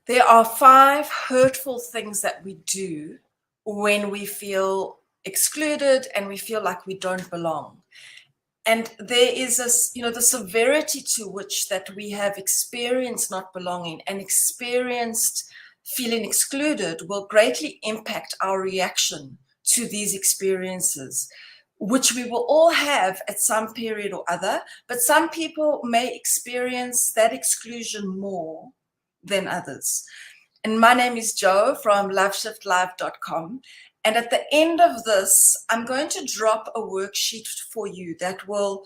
There are 5 hurtful things that we do when we feel excluded and we feel like we don't belong. And there is this, the severity to which that we have experienced not belonging and experienced feeling excluded will greatly impact our reaction to these experiences, which we will all have at some period or other, but some people may experience that exclusion more than others. And my name is Jo from loveshiftlive.com. And at the end of this, I'm going to drop a worksheet for you that will,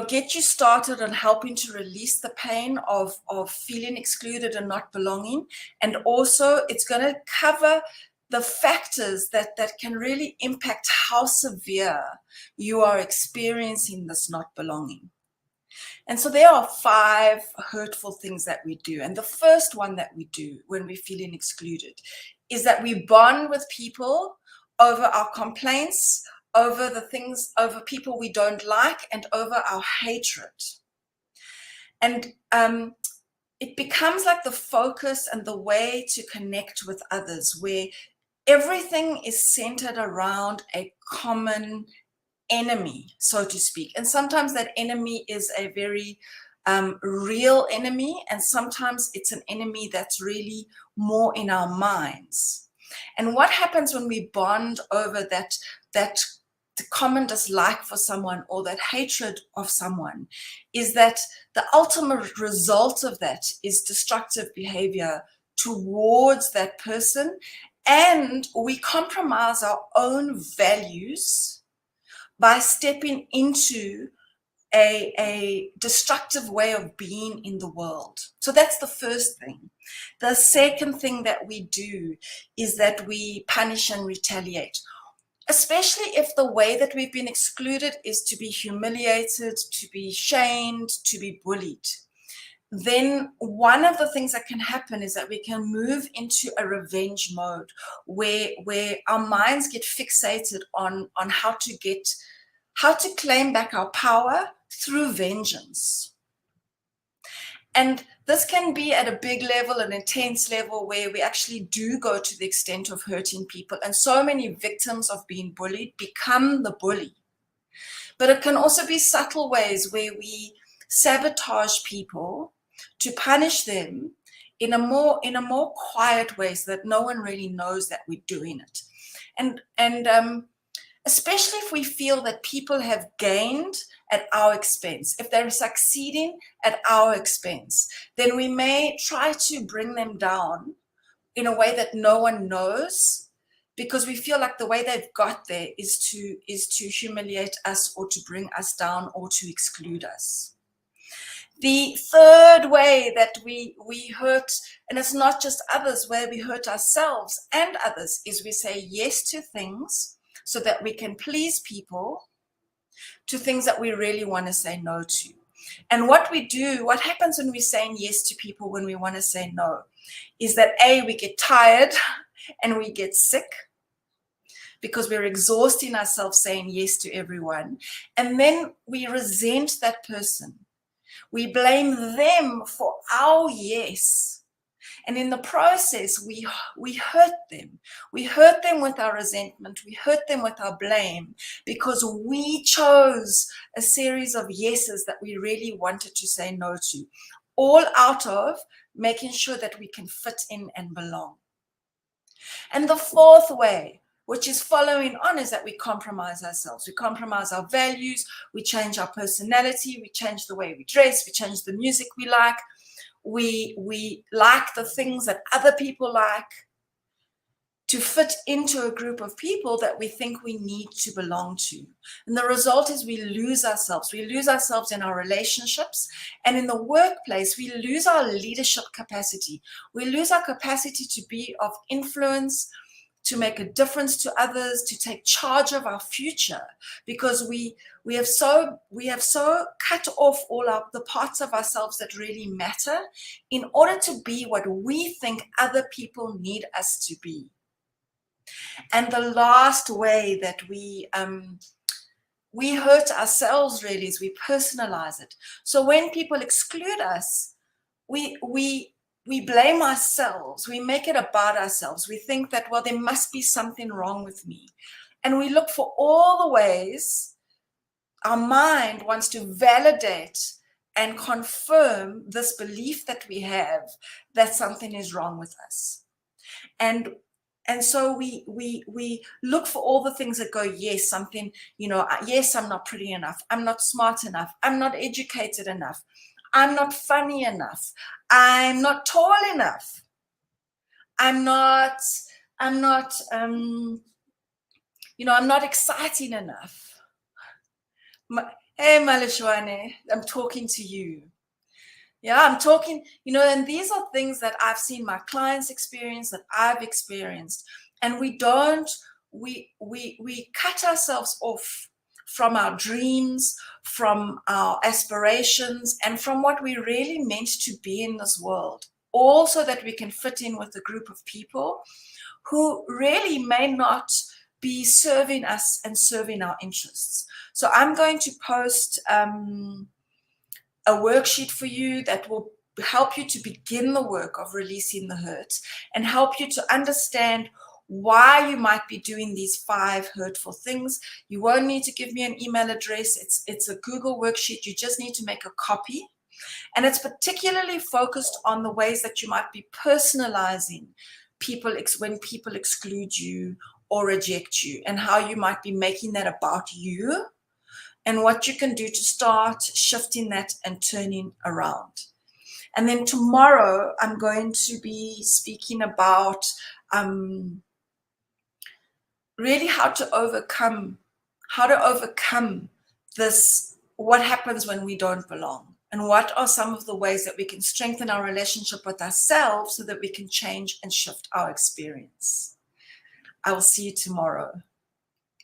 get you started on helping to release the pain of feeling excluded and not belonging. And also it's going to cover the factors that can really impact how severe you are experiencing this not belonging. And so there are 5 hurtful things that we do. And the first one that we do when we're feeling excluded is that we bond with people over our complaints, over the things, over people we don't like, and over our hatred. And it becomes like the focus and the way to connect with others, where everything is centered around a common enemy, so to speak. And sometimes that enemy is a very real enemy, and sometimes it's an enemy that's really more in our minds. And what happens when we bond over that the common dislike for someone or that hatred of someone is that the ultimate result of that is destructive behavior towards that person, and we compromise our own values by stepping into a destructive way of being in the world. So that's the first thing. The second thing that we do is that we punish and retaliate, especially if the way that we've been excluded is to be humiliated, to be shamed, to be bullied. Then one of the things that can happen is that we can move into a revenge mode where our minds get fixated on how to claim back our power through vengeance. And this can be at a big level, an intense level, where we actually do go to the extent of hurting people. And so many victims of being bullied become the bully. But it can also be subtle ways where we sabotage people to punish them in a more quiet way, so that no one really knows that we're doing it. And especially if we feel that people have gained at our expense, if they're succeeding at our expense, then we may try to bring them down in a way that no one knows, because we feel like the way they've got there is to humiliate us or to bring us down or to exclude us. The third way that we hurt, and it's not just others, where we hurt ourselves and others, is we say yes to things so that we can please people, to things that we really want to say no to. And what happens when we're saying yes to people when we want to say no, is that we get tired and we get sick because we're exhausting ourselves saying yes to everyone. And then we resent that person. We blame them for our yes. And in the process, we hurt them. We hurt them with our resentment. We hurt them with our blame, because we chose a series of yeses that we really wanted to say no to, all out of making sure that we can fit in and belong. And the fourth way, which is following on, is that we compromise ourselves. We compromise our values. We change our personality. We change the way we dress. We change the music we like. We like the things that other people like to fit into a group of people that we think we need to belong to. And the result is we lose ourselves. We lose ourselves in our relationships, and in the workplace, we lose our leadership capacity. We lose our capacity to be of influence, to make a difference to others, to take charge of our future, because we have so cut off all the parts of ourselves that really matter in order to be what we think other people need us to be. And the last way that we hurt ourselves really is we personalize it. So when people exclude us, we we blame ourselves. We make it about ourselves. We think that, well, there must be something wrong with me. And we look for all the ways our mind wants to validate and confirm this belief that we have that something is wrong with us. And so we look for all the things that go, yes, something, yes, I'm not pretty enough. I'm not smart enough. I'm not educated enough. I'm not funny enough. I'm not tall enough. I'm not exciting enough. Hey, Malishwane, I'm talking to you. Yeah, I'm talking, and these are things that I've seen my clients experience, that I've experienced. And we cut ourselves off from our dreams, from our aspirations, and from what we really meant to be in this world, all so that we can fit in with a group of people who really may not be serving us and serving our interests. So I'm going to post a worksheet for you that will help you to begin the work of releasing the hurt and help you to understand why you might be doing these 5 hurtful things. You won't need to give me an email address. It's a Google worksheet. You just need to make a copy. And it's particularly focused on the ways that you might be personalizing when people exclude you or reject you, and how you might be making that about you, and what you can do to start shifting that and turning around. And then tomorrow, I'm going to be speaking about really how to overcome this, what happens when we don't belong, and what are some of the ways that we can strengthen our relationship with ourselves so that we can change and shift our experience. I will see you tomorrow.